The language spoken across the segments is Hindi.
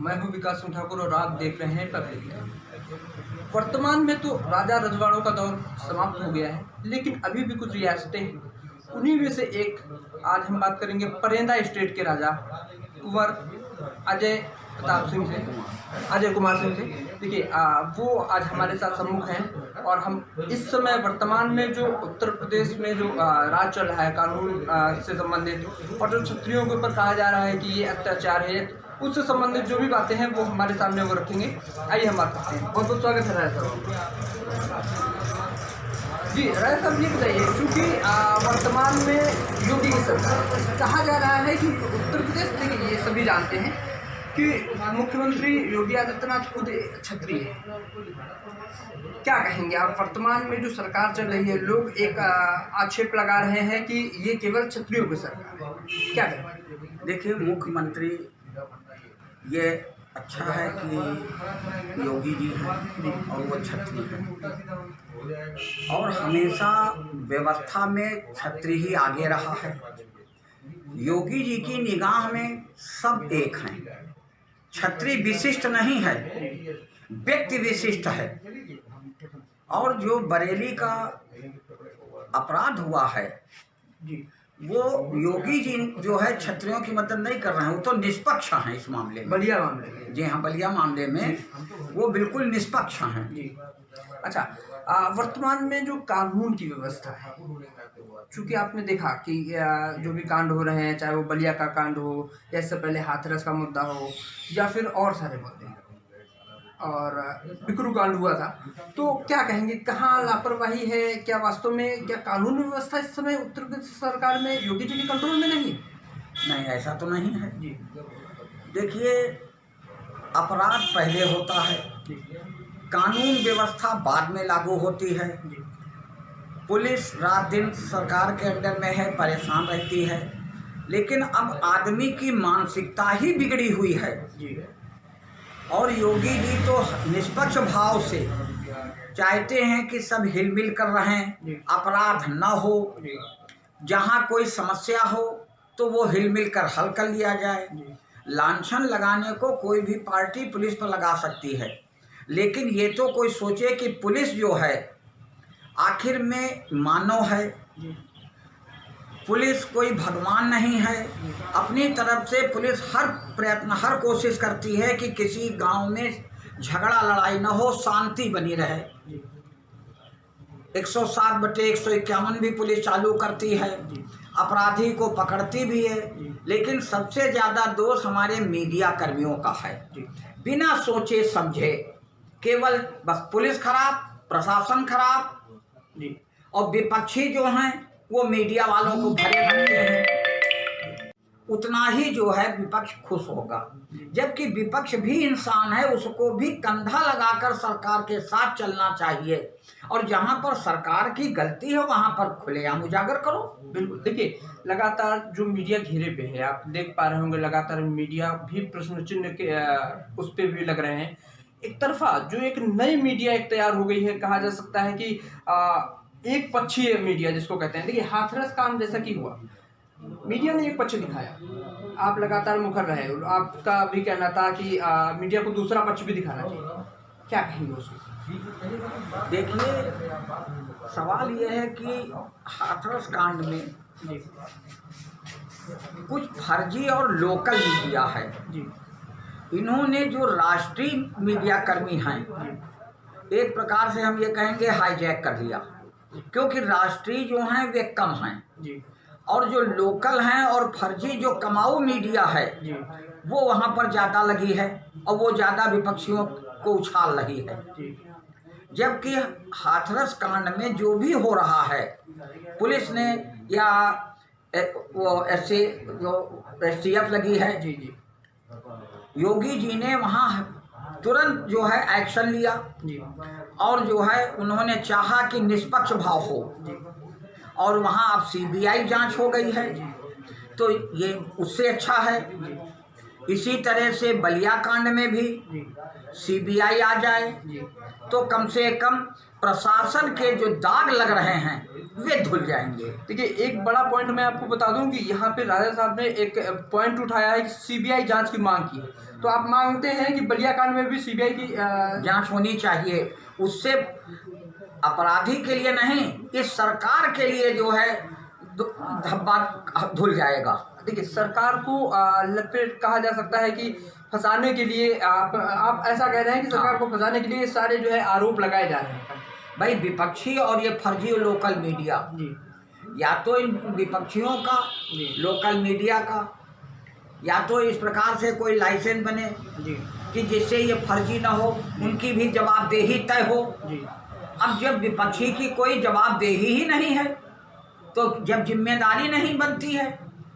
मैं हूं विकास सिंह ठाकुर और आप देख रहे हैं पब्लिक। वर्तमान में तो राजा रजवाड़ों का दौर समाप्त हो गया है, लेकिन अभी भी कुछ रियासतें हैं। उन्हीं में से एक आज हम बात करेंगे परेंदा स्टेट के राजा कुंवर अजय प्रताप सिंह से, अजय कुमार सिंह से। देखिए वो आज हमारे साथ सम्मुख हैं और हम इस समय वर्तमान में जो उत्तर प्रदेश में जो राज चल रहा है कानून से संबंधित और जो क्षत्रियों के ऊपर कहा जा रहा है कि ये अत्याचार है, उससे संबंधित जो भी बातें हैं वो हमारे सामने वो रखेंगे। आइए हम बात करते हैं। बहुत बहुत स्वागत है राय साहब। जी राय साहब, ये बताइए, क्योंकि वर्तमान में योगी की सरकार कहा जा रहा है कि उत्तर प्रदेश, देखिए ये सभी जानते हैं कि मुख्यमंत्री योगी आदित्यनाथ खुद क्षत्रिय है। क्या कहेंगे आप, वर्तमान में जो सरकार चल रही है, लोग एक आक्षेप लगा रहे हैं कि ये केवल क्षत्रियों की सरकार है, क्या कहें? देखिए, मुख्यमंत्री ये अच्छा है कि योगी जी हैं और वो क्षत्रिय हैं और हमेशा व्यवस्था में क्षत्रिय ही आगे रहा है। योगी जी की निगाह में सब एक हैं, क्षत्रिय विशिष्ट नहीं है, व्यक्ति विशिष्ट है। और जो बरेली का अपराध हुआ है वो योगी जी जो है क्षत्रियों की मदद नहीं कर रहे हैं, वो तो निष्पक्ष हैं इस मामले में। बलिया मामले में, जी हाँ, बलिया मामले में वो बिल्कुल निष्पक्ष हैं। जी अच्छा, वर्तमान में जो कानून की व्यवस्था है, चूँकि आपने देखा कि जो भी कांड हो रहे हैं, चाहे वो बलिया का कांड हो या इससे पहले हाथरस का मुद्दा हो या फिर और सारे मुद्दे और बिकरू कांड हुआ था, तो क्या कहेंगे, कहाँ लापरवाही है? क्या वास्तव में क्या कानून व्यवस्था इस समय उत्तर प्रदेश सरकार में योगी जी के कंट्रोल में नहीं? नहीं, ऐसा तो नहीं है जी। देखिए, अपराध पहले होता है, कानून व्यवस्था बाद में लागू होती है। पुलिस रात दिन सरकार के अंडर में है, परेशान रहती है, लेकिन अब आदमी की मानसिकता ही बिगड़ी हुई है। और योगी जी तो निष्पक्ष भाव से चाहते हैं कि सब हिलमिल कर रहें, अपराध न हो, जहां कोई समस्या हो तो वो हिलमिल कर हल कर लिया जाए। लांछन लगाने को कोई भी पार्टी पुलिस पर लगा सकती है, लेकिन ये तो कोई सोचे कि पुलिस जो है आखिर में मानव है, पुलिस कोई भगवान नहीं है। अपनी तरफ से पुलिस हर प्रयत्न, हर कोशिश करती है कि किसी गांव में झगड़ा लड़ाई न हो, शांति बनी रहे। 107/151 भी पुलिस चालू करती है, अपराधी को पकड़ती भी है, लेकिन सबसे ज़्यादा दोष हमारे मीडिया कर्मियों का है। बिना सोचे समझे केवल बस पुलिस खराब, प्रशासन खराब और विपक्षी जो हैं वो मीडिया वालों को भरे रखते हैं, उतना ही जो है विपक्ष खुश होगा। जबकि विपक्ष भी इंसान है, उसको भी कंधा लगाकर सरकार के साथ चलना चाहिए और जहां पर सरकार की गलती है वहां पर खुलेआम उजागर करो। बिल्कुल, देखिए लगातार जो मीडिया घेरे पे है, आप देख पा रहे होंगे, लगातार मीडिया भी प्रश्न चिन्ह के उस पर भी लग रहे हैं। एक तरफा जो एक नई मीडिया एक तैयार हो गई है, कहा जा सकता है कि एक पक्षीय मीडिया जिसको कहते हैं। देखिए हाथरस कांड जैसा कि हुआ, मीडिया ने एक पक्ष दिखाया, आप लगातार मुखर रहे, आपका भी कहना था कि मीडिया को दूसरा पक्ष भी दिखाना चाहिए, क्या कहेंगे उसको? देखिए, सवाल यह है कि हाथरस कांड में कुछ फर्जी और लोकल मीडिया है। इन्होंने जो राष्ट्रीय मीडिया कर्मी हैं, एक प्रकार से हम ये कहेंगे हाईजैक कर लिया, क्योंकि राष्ट्रीय जो हैं वे कम हैं और जो लोकल हैं और फर्जी जो कमाऊ मीडिया है वो वहाँ पर ज़्यादा लगी है और वो ज़्यादा विपक्षियों को उछाल रही है। जबकि हाथरस कांड में जो भी हो रहा है, पुलिस ने या वो STF लगी है, योगी जी ने वहाँ तुरंत जो है एक्शन लिया और जो है उन्होंने चाहा कि निष्पक्ष भाव हो और वहाँ अब CBI जांच हो गई है, तो ये उससे अच्छा है। इसी तरह से बलिया कांड में भी CBI आ जाए तो कम से कम प्रशासन के जो दाग लग रहे हैं वे धुल जाएंगे। देखिए एक बड़ा पॉइंट मैं आपको बता दूं कि यहाँ पे राजा साहब ने एक पॉइंट उठाया है कि CBI जांच की मांग की है। तो आप मांगते हैं कि बलिया कांड में भी सीबीआई की जांच होनी चाहिए। उससे अपराधी के लिए नहीं, इस सरकार के लिए जो है धब्बा धुल जाएगा। देखिए, सरकार को लपेट कहा जा सकता है कि फंसाने के लिए आप ऐसा कह रहे हैं कि सरकार को फंसाने के लिए सारे जो है आरोप लगाए जा रहे हैं। भाई विपक्षी और ये फर्जी लोकल मीडिया जी, या तो इन विपक्षियों का, लोकल मीडिया का, या तो इस प्रकार से कोई लाइसेंस बने जी, कि जिससे ये फर्जी ना हो, उनकी भी जवाबदेही तय हो। जी। अब जब विपक्षी की कोई जवाबदेही ही नहीं है, तो जब जिम्मेदारी नहीं बनती है,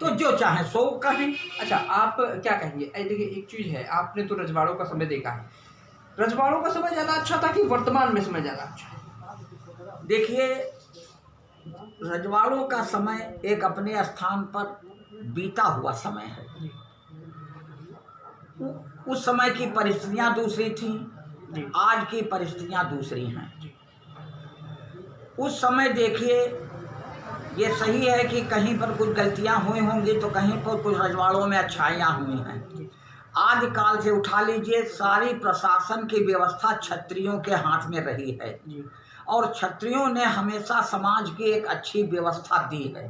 तो जो चाहे सो कहें। अच्छा, आप क्या कहेंगे? देखिए, एक चीज़ है, आपने तो रजवाड़ों का समय देखा है। रजवाड़ों का समय ज़्यादा अच्छा था कि वर्तमान में समय ज़्यादा अच्छा है? देखिए, रजवाड़ों का समय एक अपने स्थान पर बीता हुआ समय है। उस समय की परिस्थितियां दूसरी थीं, आज की परिस्थितियां दूसरी हैं। उस समय देखिए, ये सही है कि कहीं पर कुछ गलतियां हुई होंगी, तो कहीं पर कुछ रजवाड़ों में अच्छाइयां हुई हैं। आदिकाल से उठा लीजिए, सारी प्रशासन की व्यवस्था क्षत्रियों के हाथ में रही है, और क्षत्रियों ने हमेशा समाज की एक अच्छी व्यवस्था दी है।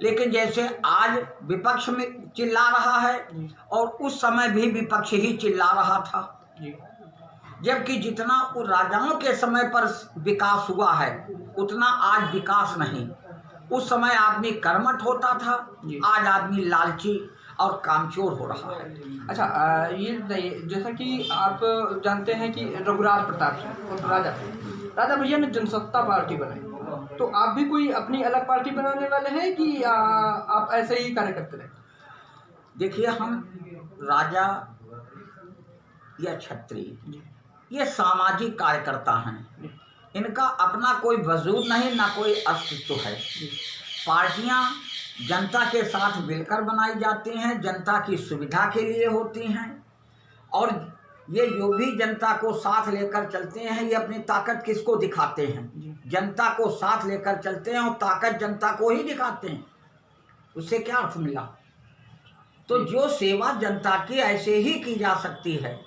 लेकिन जैसे आज विपक्ष में चिल्ला रहा है, और उस समय भी विपक्ष ही चिल्ला रहा था, जबकि जितना राजाओं के समय पर विकास हुआ है, उतना आज विकास नहीं। उस समय आदमी कर्मठ होता था, आज आदमी लालची और कामचोर हो रहा है। अच्छा, ये बताइए, जैसा कि आप जानते हैं कि रघुराज प्रताप सिंह और राजा भैया ने जनसत्ता पार्टी बनाई, तो आप भी कोई अपनी अलग पार्टी बनाने वाले हैं कि आप ऐसे ही कार्य करते रहे? देखिए, हम राजा या क्षत्रिय ये सामाजिक कार्यकर्ता हैं। इनका अपना कोई वजूद नहीं, ना कोई अस्तित्व है। पार्टियां जनता के साथ मिलकर बनाई जाती हैं, जनता की सुविधा के लिए होती हैं, और ये जो भी जनता को साथ लेकर चलते हैं, ये अपनी ताकत किसको दिखाते हैं? जनता को साथ लेकर चलते हैं, और ताकत जनता को ही दिखाते हैं। उससे क्या अर्थ मिला? तो जो सेवा जनता की ऐसे ही की जा सकती है,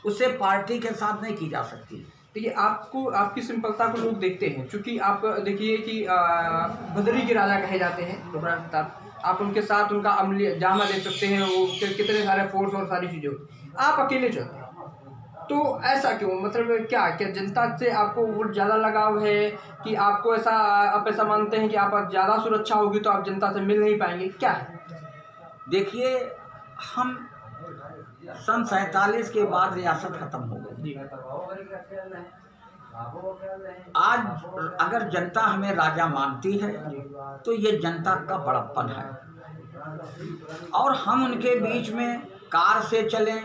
उससे पार्टी के साथ नहीं की जा सकती। देखिए, आपको आपकी सिंपलता को लोग देखते हैं, क्योंकि आप देखिए कि भदरी के राजा कहे जाते हैं रघुराज प्रताप। आप उनके साथ उनका अमली जामा देख सकते हैं, वो कितने सारे फोर्स और सारी चीज़ें होती, आप अकेले चलते हैं। तो ऐसा क्यों? मतलब क्या जनता से आपको वोट ज़्यादा लगाव है, कि आपको आप ऐसा मानते हैं कि आप ज़्यादा सुरक्षा होगी तो आप जनता से मिल नहीं पाएंगे, क्या है? देखिए, हम सन 47 के बाद रियासत खत्म हो गई। आज अगर जनता हमें राजा मानती है, तो ये जनता का बड़प्पन है, और हम उनके बीच में कार से चलें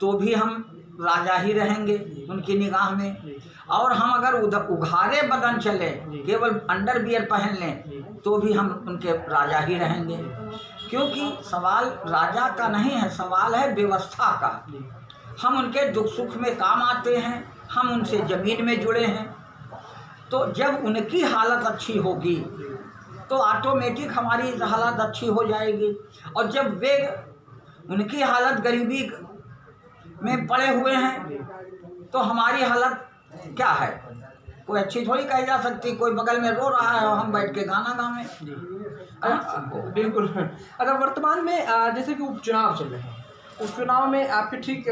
तो भी हम राजा ही रहेंगे उनकी निगाह में, और हम अगर उघारे बदन चले, केवल अंडरवियर पहन लें, तो भी हम उनके राजा ही रहेंगे। क्योंकि सवाल राजा का नहीं है, सवाल है व्यवस्था का। हम उनके दुख सुख में काम आते हैं, हम उनसे ज़मीन में जुड़े हैं, तो जब उनकी हालत अच्छी होगी तो ऑटोमेटिक हमारी हालत अच्छी हो जाएगी। और जब वे उनकी हालत गरीबी में पड़े हुए हैं, तो हमारी हालत क्या है? कोई अच्छी थोड़ी कही जा सकती। कोई बगल में रो रहा है और हम बैठ के गाना गावें, बिल्कुल। अगर वर्तमान में जैसे कि उपचुनाव चल रहे हैं, उपचुनाव में आपके ठीक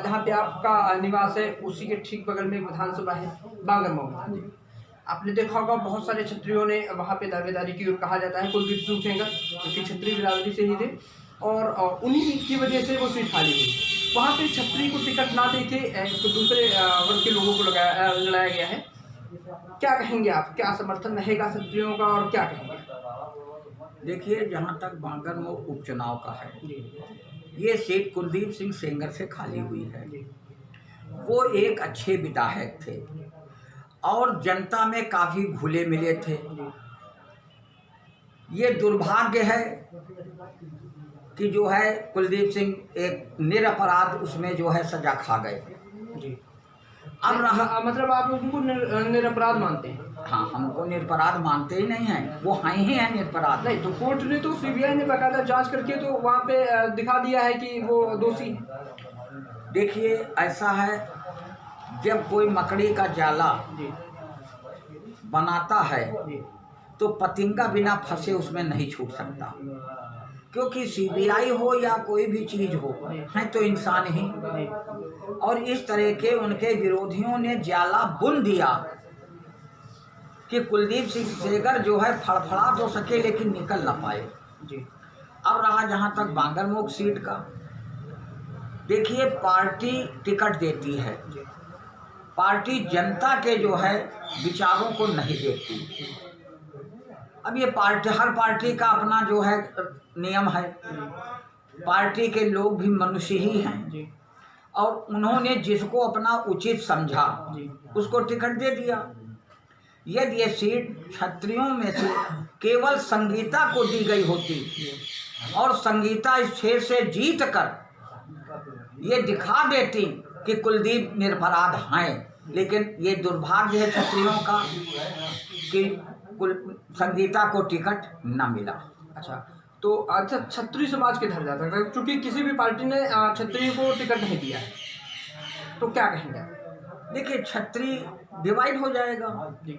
जहाँ पे आपका निवास है, उसी के ठीक बगल में विधानसभा है, बांगरमऊ। आपने देखा होगा बहुत सारे क्षत्रियों ने वहाँ पे दावेदारी की, और कहा जाता है कुलदीप सिंह सेंगर जो कि क्षत्रिय बिरादरी से ही थे, और उन्हीं की वजह से वो सीट खाली हुई। वहाँ पे क्षत्रिय को टिकट ना देके दूसरे वर्ग के लोगों को लड़ाया गया है। क्या कहेंगे आप? क्या समर्थन रहेगा क्षत्रियों का, और क्या कहेंगे? देखिए, जहाँ तक बांगरमऊ उपचुनाव का है, ये सीट कुलदीप सिंह सेंगर से खाली हुई है। वो एक अच्छे विधायक थे और जनता में काफ़ी घुले मिले थे। ये दुर्भाग्य है कि जो है कुलदीप सिंह एक निरपराध उसमें जो है सजा खा गए। अब रहा, मतलब आप उनको निरपराध मानते हैं? हाँ, हमको निरपराध मानते ही नहीं हैं, वो हैं ही हैं निरपराध। नहीं तो कोर्ट ने तो सीबीआई ने बाकायदा जांच करके तो वहाँ पे दिखा दिया है कि वो दोषी है। देखिए ऐसा है, जब कोई मकड़ी का जाला जी बनाता है जी तो पतिंगा बिना फंसे उसमें नहीं छूट सकता, क्योंकि सीबीआई हो या कोई भी चीज़ हो, है तो इंसान ही। जी और इस तरह के उनके विरोधियों ने जाला बुन दिया कि कुलदीप सिंह सेंगर जो है फड़फड़ा तो सके लेकिन निकल ना पाए। जी अब रहा जहाँ तक बांगरमोग सीट का, देखिए पार्टी टिकट देती है, जी पार्टी जनता के जो है विचारों को नहीं देखती। अब ये पार्टी, हर पार्टी का अपना जो है नियम है, पार्टी के लोग भी मनुष्य ही हैं जी और उन्होंने जिसको अपना उचित समझा जी उसको टिकट दे दिया। यदि ये सीट क्षत्रियों में से केवल संगीता को दी गई होती और संगीता इस क्षेत्र से जीत कर ये दिखा देती कि कुलदीप निरपराध हैं, लेकिन ये दुर्भाग्य है क्षत्रियों का कि संगीता को टिकट न मिला। अच्छा तो अच्छा क्षत्रिय समाज के धर जाता है, क्योंकि किसी भी पार्टी ने क्षत्रिय को टिकट नहीं दिया है, तो क्या कहेंगे? देखिए क्षत्रिय डिवाइड हो जाएगा। जी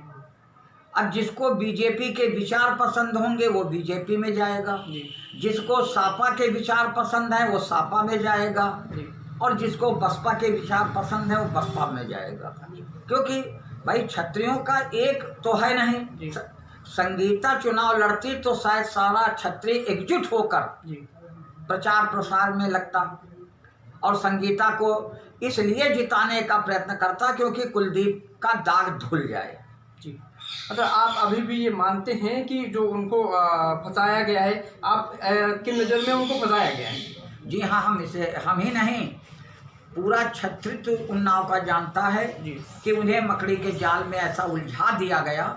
अब जिसको बीजेपी के विचार पसंद होंगे वो बीजेपी में जाएगा, जी जिसको सापा के विचार पसंद है वो सापा में जाएगा, जी और जिसको बसपा के विचार पसंद है वो बसपा में जाएगा। क्योंकि भाई क्षत्रियों का एक तो है नहीं, संगीता चुनाव लड़ती तो शायद सारा क्षत्रिय एकजुट होकर जी प्रचार प्रसार में लगता और संगीता को इसलिए जिताने का प्रयत्न करता क्योंकि कुलदीप का दाग धुल जाए। जी अच्छा, आप अभी भी ये मानते हैं कि जो उनको फंसाया गया है, आप की नज़र में उनको फंसाया गया है? जी हाँ, हम ही नहीं, पूरा क्षत्रिय उन्नाव का जानता है जी कि उन्हें मकड़ी के जाल में ऐसा उलझा दिया गया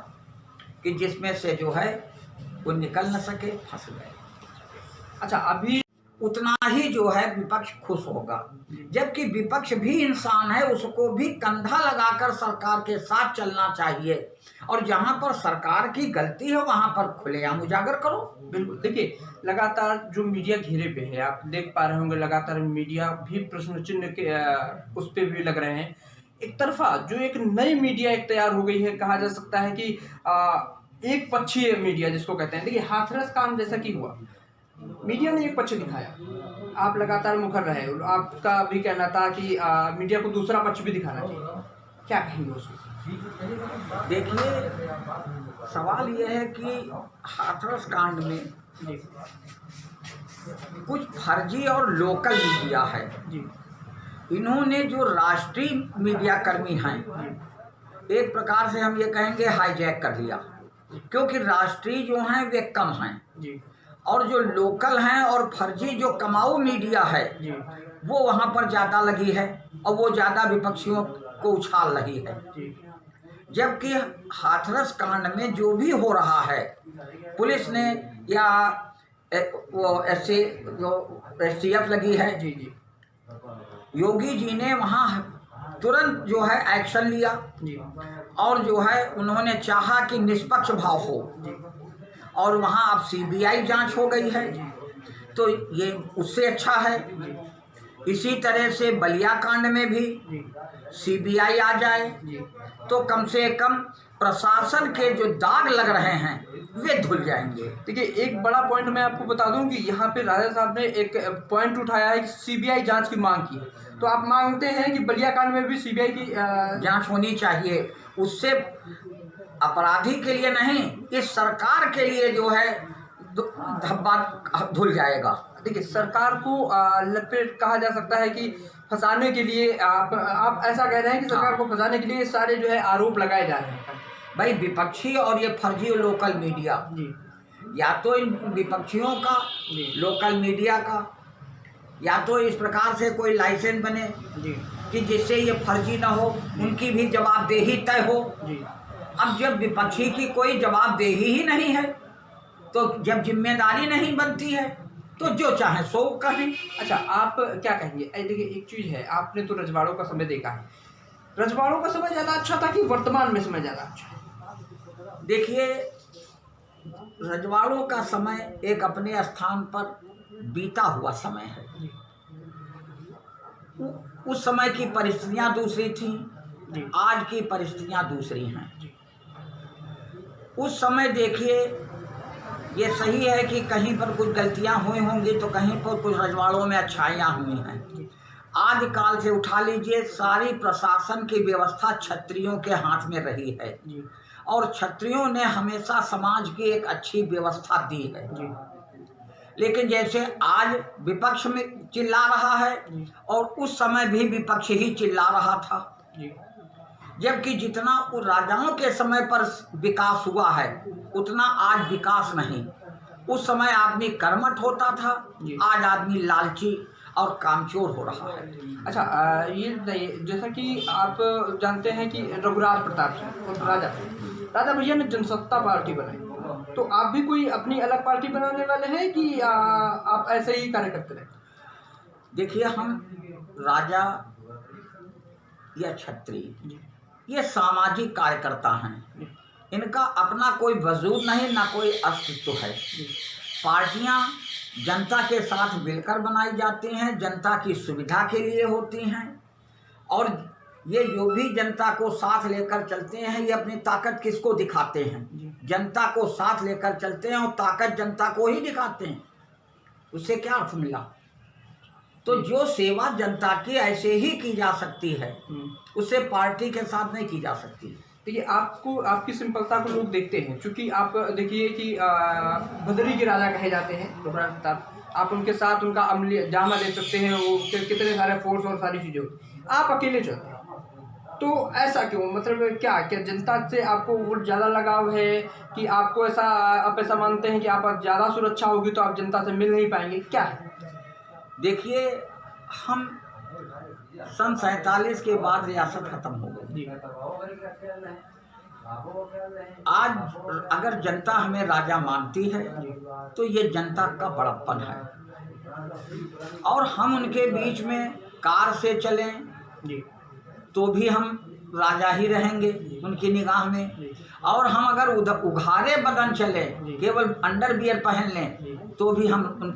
कि जिसमें से जो है वो निकल न सके, फंस गए। अच्छा अभी उतना ही जो है विपक्ष खुश होगा, जबकि विपक्ष भी इंसान है, उसको भी कंधा लगाकर सरकार के साथ चलना चाहिए और जहां पर सरकार की गलती है वहां पर खुलेआम उजागर करो। बिल्कुल, देखिए लगातार जो मीडिया घेरे पे है, आप देख पा रहे होंगे, लगातार मीडिया भी प्रश्न चिन्ह के उस पे भी लग रहे हैं। एक तरफा जो एक नई मीडिया एक तैयार हो गई है, कहा जा सकता है कि एक पक्षीय मीडिया जिसको कहते हैं। देखिए हाथरस कांड जैसा कि हुआ, मीडिया ने एक पक्ष दिखाया, आप लगातार मुखर रहे, आपका भी कहना था कि मीडिया को दूसरा पक्ष भी दिखाना चाहिए, क्या कहेंगे उसको? देखिए सवाल यह है कि हाथरस कांड में जी कुछ फर्जी और लोकल मीडिया है, जी इन्होंने जो राष्ट्रीय मीडिया कर्मी हैं एक प्रकार से हम ये कहेंगे हाईजैक कर लिया, क्योंकि राष्ट्रीय जो हैं वे कम हैं जी और जो लोकल हैं और फर्जी जो कमाऊ मीडिया है जी वो वहाँ पर ज़्यादा लगी है और वो ज़्यादा विपक्षियों को उछाल रही है। जी जबकि हाथरस कांड में जो भी हो रहा है, पुलिस ने या वो STF लगी है, जी जी योगी जी ने वहाँ तुरंत जो है एक्शन लिया जी और जो है उन्होंने चाहा कि निष्पक्ष भाव हो और वहाँ अब CBI जांच हो गई है, तो ये उससे अच्छा है। इसी तरह से बलिया कांड में भी CBI आ जाए तो कम से कम प्रशासन के जो दाग लग रहे हैं वे धुल जाएंगे। देखिए एक बड़ा पॉइंट मैं आपको बता दूं कि यहाँ पे राजा साहब ने एक पॉइंट उठाया है कि CBI जांच की मांग की है, तो आप मांगते हैं कि बलिया कांड में भी CBI की जांच होनी चाहिए। उससे अपराधी के लिए नहीं, इस सरकार के लिए जो है धब्बा धुल जाएगा। देखिए सरकार को लपेट कहा जा सकता है कि फंसाने के लिए आप ऐसा कह रहे हैं कि सरकार को फंसाने के लिए सारे जो है आरोप लगाए जा रहे हैं। भाई विपक्षी और ये फर्जी लोकल मीडिया, या तो इन विपक्षियों का लोकल मीडिया का, या तो इस प्रकार से कोई लाइसेंस बने कि जिससे ये फर्जी ना हो, उनकी भी जवाबदेही तय हो। अब जब विपक्षी की कोई जवाबदेही ही नहीं है, तो जब जिम्मेदारी नहीं बनती है तो जो चाहे सो कहें। अच्छा आप क्या कहेंगे? देखिए एक चीज़ है, आपने तो रजवाड़ों का समय देखा है, रजवाड़ों का समय ज़्यादा अच्छा था कि वर्तमान में समय ज़्यादा अच्छा है? देखिए, रजवाड़ों का समय एक अपने स्थान पर बीता हुआ समय है। उस समय की परिस्थितियां दूसरी थीं, आज की परिस्थितियां दूसरी हैं। उस समय देखिए, ये सही है कि कहीं पर कुछ गलतियां हुई होंगी तो कहीं पर कुछ रजवाड़ों में अच्छाइयां हुई हैं। आदिकाल से उठा लीजिए, सारी प्रशासन की व्यवस्था क्षत्रियों के हाथ में रही है और क्षत्रियों ने हमेशा समाज की एक अच्छी व्यवस्था दी है। लेकिन जैसे आज विपक्ष में चिल्ला रहा है और उस समय भी विपक्ष ही चिल्ला रहा था, जबकि जितना उन राजाओं के समय पर विकास हुआ है उतना आज विकास नहीं। उस समय आदमी कर्मठ होता था, आज आदमी लालची और कामचोर हो रहा है। अच्छा, ये बताइए, जैसा कि आप जानते हैं कि रघुराज प्रताप सिंह और राजा भैया ने जनसत्ता पार्टी बनाई, तो आप भी कोई अपनी अलग पार्टी बनाने वाले हैं कि आप ऐसे ही कार्य करते रहे? देखिए, हम राजा या क्षत्रिय ये सामाजिक कार्यकर्ता हैं। इनका अपना कोई वजूद नहीं, ना कोई अस्तित्व है। पार्टियां जनता के साथ मिलकर बनाई जाती हैं, जनता की सुविधा के लिए होती हैं और ये जो भी जनता को साथ लेकर चलते हैं ये अपनी ताकत किसको दिखाते हैं? जनता को साथ लेकर चलते हैं और ताकत जनता को ही दिखाते हैं। उससे क्या अर्थ मिला? तो जो सेवा जनता की ऐसे ही की जा सकती है, उससे पार्टी के साथ नहीं की जा सकती। देखिए, आपको आपकी सिंपलता को लोग देखते हैं, क्योंकि आप देखिए कि बदरी के राजा कहे जाते हैं रघुराज प्रताप। आप उनके साथ उनका अमली जामा ले सकते हैं, वो कितने सारे फोर्स और सारी चीज़ें, आप अकेले चलते हैं। तो ऐसा क्यों? मतलब क्या जनता से आपको वोट ज़्यादा लगाव है कि आपको ऐसा, आप ऐसा मानते हैं कि आप ज़्यादा सुरक्षा होगी तो आप जनता से मिल नहीं पाएंगे, क्या है? देखिए, हम सन 47 के बाद रियासत खत्म हो गई। आज अगर जनता हमें राजा मानती है तो ये जनता का बड़प्पन है और हम उनके बीच में कार से चलें तो भी हम राजा ही रहेंगे उनकी निगाह में, और हम अगर उघारे बदन चले, केवल अंडरवियर पहन लें तो भी हम उनके